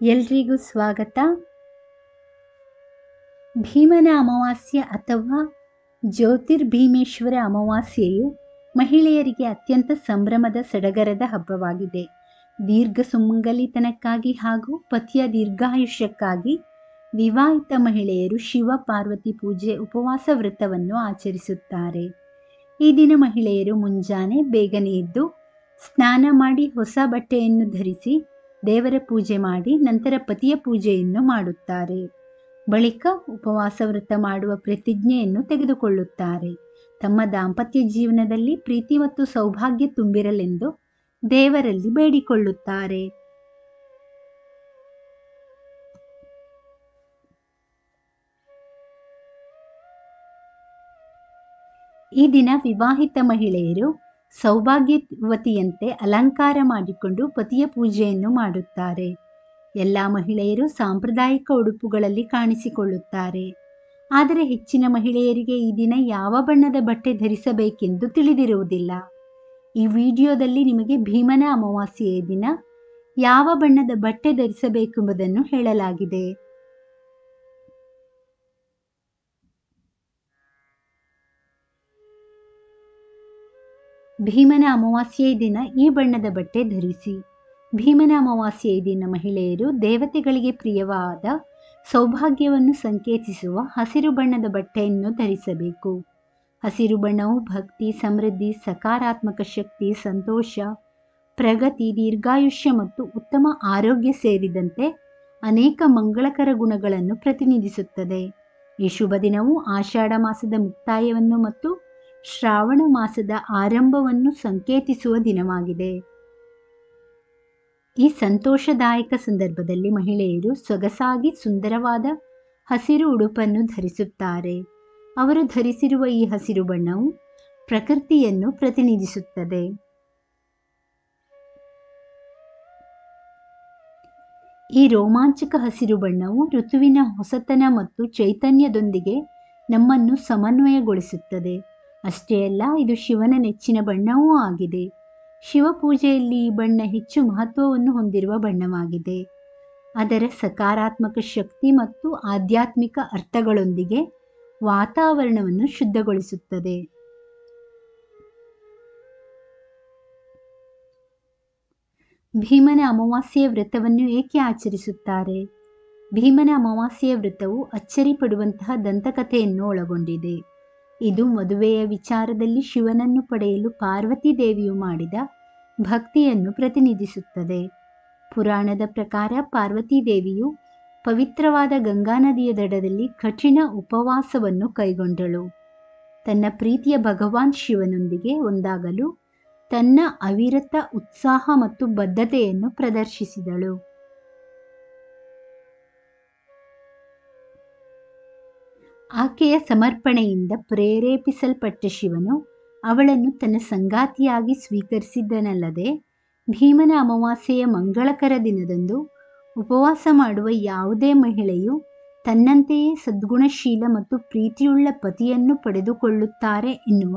ಎಲ್ರಿಗೂ ಸ್ವಾಗತ. ಭೀಮನ ಅಮಾವಾಸ್ಯೆ ಅಥವಾ ಜ್ಯೋತಿರ್ಭೀಮೇಶ್ವರ ಅಮಾವಾಸ್ಯೆಯು ಮಹಿಳೆಯರಿಗೆ ಅತ್ಯಂತ ಸಂಭ್ರಮದ ಸಡಗರದ ಹಬ್ಬವಾಗಿದೆ. ದೀರ್ಘ ಸುಮಂಗಲಿತನಕ್ಕಾಗಿ ಹಾಗೂ ಪತಿಯ ದೀರ್ಘಾಯುಷ್ಯಕ್ಕಾಗಿ ವಿವಾಹಿತ ಮಹಿಳೆಯರು ಶಿವ ಪಾರ್ವತಿ ಪೂಜೆ ಉಪವಾಸ ವ್ರತವನ್ನು ಆಚರಿಸುತ್ತಾರೆ. ಈ ದಿನ ಮಹಿಳೆಯರು ಮುಂಜಾನೆ ಬೇಗನೆ ಎದ್ದು ಸ್ನಾನ ಮಾಡಿ ಹೊಸ ಬಟ್ಟೆಯನ್ನು ಧರಿಸಿ ದೇವರ ಪೂಜೆ ಮಾಡಿ ನಂತರ ಪತಿಯ ಪೂಜೆಯನ್ನು ಮಾಡುತ್ತಾರೆ. ಬಳಿಕ ಉಪವಾಸ ವ್ರತ ಮಾಡುವ ಪ್ರತಿಜ್ಞೆಯನ್ನು ತೆಗೆದುಕೊಳ್ಳುತ್ತಾರೆ. ತಮ್ಮ ದಾಂಪತ್ಯ ಜೀವನದಲ್ಲಿ ಪ್ರೀತಿ ಮತ್ತು ಸೌಭಾಗ್ಯ ತುಂಬಿರಲೆಂದು ದೇವರಲ್ಲಿ ಬೇಡಿಕೊಳ್ಳುತ್ತಾರೆ. ಈ ದಿನ ವಿವಾಹಿತ ಮಹಿಳೆಯರು ಸೌಭಾಗ್ಯವತಿಯಂತೆ ಅಲಂಕಾರ ಮಾಡಿಕೊಂಡು ಪತಿಯ ಪೂಜೆಯನ್ನು ಮಾಡುತ್ತಾರೆ. ಎಲ್ಲ ಮಹಿಳೆಯರು ಸಾಂಪ್ರದಾಯಿಕ ಉಡುಪುಗಳಲ್ಲಿ ಕಾಣಿಸಿಕೊಳ್ಳುತ್ತಾರೆ. ಆದರೆ ಹೆಚ್ಚಿನ ಮಹಿಳೆಯರಿಗೆ ಈ ದಿನ ಯಾವ ಬಣ್ಣದ ಬಟ್ಟೆ ಧರಿಸಬೇಕೆಂದು ತಿಳಿದಿರುವುದಿಲ್ಲ. ಈ ವಿಡಿಯೋದಲ್ಲಿ ನಿಮಗೆ ಭೀಮನ ಅಮಾವಾಸ್ಯೆಯ ದಿನ ಯಾವ ಬಣ್ಣದ ಬಟ್ಟೆ ಧರಿಸಬೇಕೆಂಬುದನ್ನು ಹೇಳಲಾಗಿದೆ. ಭೀಮನ ಅಮಾವಾಸ್ಯೆಯ ದಿನ ಈ ಬಣ್ಣದ ಬಟ್ಟೆ ಧರಿಸಿ. ಭೀಮನ ಅಮಾವಾಸ್ಯೆಯ ದಿನ ಮಹಿಳೆಯರು ದೇವತೆಗಳಿಗೆ ಪ್ರಿಯವಾದ ಸೌಭಾಗ್ಯವನ್ನು ಸಂಕೇತಿಸುವ ಹಸಿರು ಬಣ್ಣದ ಬಟ್ಟೆಯನ್ನು ಧರಿಸಬೇಕು. ಹಸಿರು ಬಣ್ಣವು ಭಕ್ತಿ, ಸಮೃದ್ಧಿ, ಸಕಾರಾತ್ಮಕ ಶಕ್ತಿ, ಸಂತೋಷ, ಪ್ರಗತಿ, ದೀರ್ಘಾಯುಷ್ಯ ಮತ್ತು ಉತ್ತಮ ಆರೋಗ್ಯ ಸೇರಿದಂತೆ ಅನೇಕ ಮಂಗಳಕರ ಗುಣಗಳನ್ನು ಪ್ರತಿನಿಧಿಸುತ್ತದೆ. ಈ ಶುಭ ದಿನವು ಆಷಾಢ ಮಾಸದ ಮುಕ್ತಾಯವನ್ನು ಮತ್ತು ಶ್ರಾವಣ ಮಾಸದ ಆರಂಭವನ್ನು ಸಂಕೇತಿಸುವ ದಿನವಾಗಿದೆ. ಈ ಸಂತೋಷದಾಯಕ ಸಂದರ್ಭದಲ್ಲಿ ಮಹಿಳೆಯರು ಸೊಗಸಾಗಿ ಸುಂದರವಾದ ಹಸಿರು ಉಡುಪನ್ನು ಧರಿಸುತ್ತಾರೆ. ಅವರು ಧರಿಸಿರುವ ಈ ಹಸಿರು ಬಣ್ಣವು ಪ್ರಕೃತಿಯನ್ನು ಪ್ರತಿನಿಧಿಸುತ್ತದೆ. ಈ ರೋಮಾಂಚಕ ಹಸಿರು ಬಣ್ಣವು ಋತುವಿನ ಹೊಸತನ ಮತ್ತು ಚೈತನ್ಯದೊಂದಿಗೆ ನಮ್ಮನ್ನು ಸಮನ್ವಯಗೊಳಿಸುತ್ತದೆ. ಅಷ್ಟೇ ಅಲ್ಲ, ಇದು ಶಿವನ ನೆಚ್ಚಿನ ಬಣ್ಣವೂ ಆಗಿದೆ. ಶಿವ ಪೂಜೆಯಲ್ಲಿ ಈ ಬಣ್ಣ ಹೆಚ್ಚು ಮಹತ್ವವನ್ನು ಹೊಂದಿರುವ ಬಣ್ಣವಾಗಿದೆ. ಅದರ ಸಕಾರಾತ್ಮಕ ಶಕ್ತಿ ಮತ್ತು ಆಧ್ಯಾತ್ಮಿಕ ಅರ್ಥಗಳೊಂದಿಗೆ ವಾತಾವರಣವನ್ನು ಶುದ್ಧಗೊಳಿಸುತ್ತದೆ. ಭೀಮನ ಅಮಾವಾಸ್ಯೆಯ ವ್ರತವನ್ನು ಏಕೆ ಆಚರಿಸುತ್ತಾರೆ? ಭೀಮನ ಅಮಾವಾಸ್ಯೆಯ ವ್ರತವು ಅಚ್ಚರಿ ಪಡುವಂತಹ ದಂತಕಥೆಯನ್ನು ಒಳಗೊಂಡಿದೆ. ಇದು ಮದುವೆಯ ವಿಚಾರದಲ್ಲಿ ಶಿವನನ್ನು ಪಡೆಯಲು ಪಾರ್ವತಿ ದೇವಿಯು ಮಾಡಿದ ಭಕ್ತಿಯನ್ನು ಪ್ರತಿನಿಧಿಸುತ್ತದೆ. ಪುರಾಣದ ಪ್ರಕಾರ ಪಾರ್ವತಿ ದೇವಿಯು ಪವಿತ್ರವಾದ ಗಂಗಾ ನದಿಯ ದಡದಲ್ಲಿ ಕಠಿಣ ಉಪವಾಸವನ್ನು ಕೈಗೊಂಡಳು. ತನ್ನ ಪ್ರೀತಿಯ ಭಗವಾನ್ ಶಿವನೊಂದಿಗೆ ಒಂದಾಗಲು ತನ್ನ ಅವಿರತ ಉತ್ಸಾಹ ಮತ್ತು ಬದ್ಧತೆಯನ್ನು ಪ್ರದರ್ಶಿಸಿದಳು. ಆಕೆಯ ಸಮರ್ಪಣೆಯಿಂದ ಪ್ರೇರೇಪಿಸಲ್ಪಟ್ಟ ಶಿವನು ಅವಳನ್ನು ತನ್ನ ಸಂಗಾತಿಯಾಗಿ ಸ್ವೀಕರಿಸಿದ್ದನಲ್ಲದೆ, ಭೀಮನ ಅಮಾವಾಸ್ಯೆಯ ಮಂಗಳಕರ ದಿನದಂದು ಉಪವಾಸ ಮಾಡುವ ಯಾವುದೇ ಮಹಿಳೆಯು ತನ್ನಂತೆಯೇ ಸದ್ಗುಣಶೀಲ ಮತ್ತು ಪ್ರೀತಿಯುಳ್ಳ ಪತಿಯನ್ನು ಪಡೆದುಕೊಳ್ಳುತ್ತಾರೆ ಎನ್ನುವ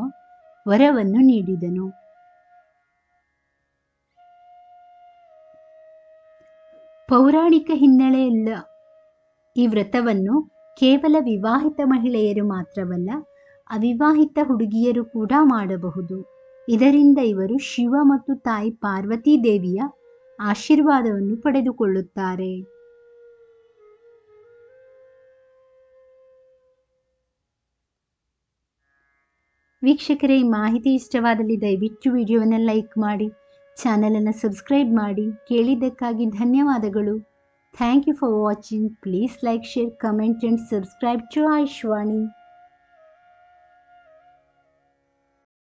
ವರವನ್ನು ನೀಡಿದನು. ಪೌರಾಣಿಕ ಹಿನ್ನೆಲೆಯುಳ್ಳ ಈ ವ್ರತವನ್ನು ಕೇವಲ ವಿವಾಹಿತ ಮಹಿಳೆಯರು ಮಾತ್ರವಲ್ಲ, ಅವಿವಾಹಿತ ಹುಡುಗಿಯರು ಕೂಡ ಮಾಡಬಹುದು. ಇದರಿಂದ ಇವರು ಶಿವ ಮತ್ತು ತಾಯಿ ಪಾರ್ವತಿ ದೇವಿಯ ಆಶೀರ್ವಾದವನ್ನು ಪಡೆದುಕೊಳ್ಳುತ್ತಾರೆ. ವೀಕ್ಷಕರೇ, ಈ ಮಾಹಿತಿ ಇಷ್ಟವಾದಲ್ಲಿ ದಯವಿಟ್ಟು ವಿಡಿಯೋವನ್ನು ಲೈಕ್ ಮಾಡಿ, ಚಾನಲನ್ನು ಸಬ್ಸ್ಕ್ರೈಬ್ ಮಾಡಿ. ಕೇಳಿದ್ದಕ್ಕಾಗಿ ಧನ್ಯವಾದಗಳು. Thank you for watching. Please like, share, comment and subscribe to Aishwani.